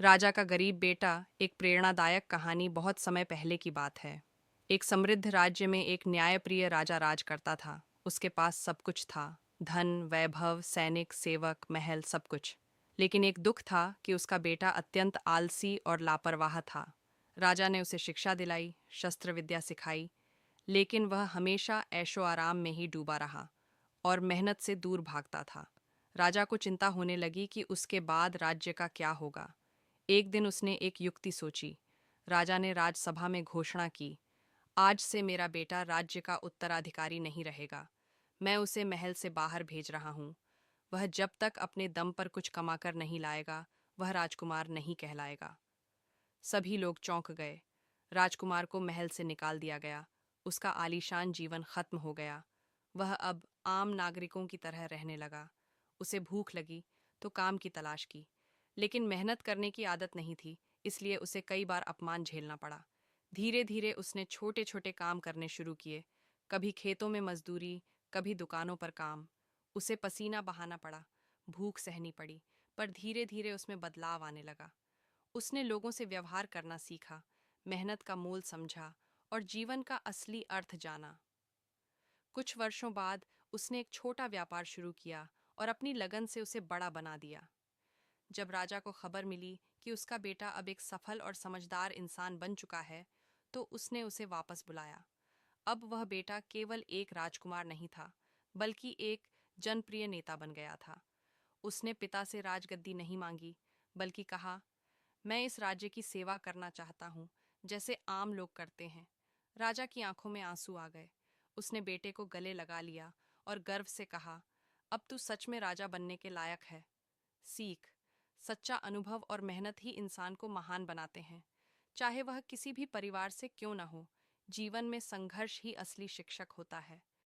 राजा का गरीब बेटा एक प्रेरणादायक कहानी बहुत समय पहले की बात है। एक समृद्ध राज्य में एक न्यायप्रिय राजा राज करता था। उसके पास सब कुछ था, धन, वैभव, सैनिक, सेवक, महल, सब कुछ। लेकिन एक दुख था कि उसका बेटा अत्यंत आलसी और लापरवाह था। राजा ने उसे शिक्षा दिलाई, शस्त्र विद्या सिखाई, लेकिन वह हमेशा ऐशो आराम में ही डूबा रहा और मेहनत से दूर भागता था। राजा को चिंता होने लगी कि उसके बाद राज्य का क्या होगा। एक दिन उसने एक युक्ति सोची। राजा ने राजसभा में घोषणा की, आज से मेरा बेटा राज्य का उत्तराधिकारी नहीं रहेगा। मैं उसे महल से बाहर भेज रहा हूँ। वह जब तक अपने दम पर कुछ कमाकर नहीं लाएगा, वह राजकुमार नहीं कहलाएगा। सभी लोग चौंक गए। राजकुमार को महल से निकाल दिया गया। उसका आलीशान जीवन खत्म हो गया। वह अब आम नागरिकों की तरह रहने लगा। उसे भूख लगी तो काम की तलाश की, लेकिन मेहनत करने की आदत नहीं थी, इसलिए उसे कई बार अपमान झेलना पड़ा। धीरे धीरे उसने छोटे छोटे काम करने शुरू किए, कभी खेतों में मजदूरी, कभी दुकानों पर काम। उसे पसीना बहाना पड़ा, भूख सहनी पड़ी, पर धीरे धीरे उसमें बदलाव आने लगा। उसने लोगों से व्यवहार करना सीखा, मेहनत का मोल समझा और जीवन का असली अर्थ जाना। कुछ वर्षों बाद उसने एक छोटा व्यापार शुरू किया और अपनी लगन से उसे बड़ा बना दिया। जब राजा को खबर मिली कि उसका बेटा अब एक सफल और समझदार इंसान बन चुका है, तो उसने उसे वापस बुलाया। अब वह बेटा केवल एक राजकुमार नहीं था, बल्कि एक जनप्रिय नेता बन गया था। उसने पिता से राजगद्दी नहीं मांगी, बल्कि कहा, मैं इस राज्य की सेवा करना चाहता हूँ, जैसे आम लोग करते हैं। राजा की आंखों में आंसू आ गए। उसने बेटे को गले लगा लिया और गर्व से कहा, अब तू सच में राजा बनने के लायक है। सीख, सच्चा अनुभव और मेहनत ही इंसान को महान बनाते हैं, चाहे वह किसी भी परिवार से क्यों न हो। जीवन में संघर्ष ही असली शिक्षक होता है।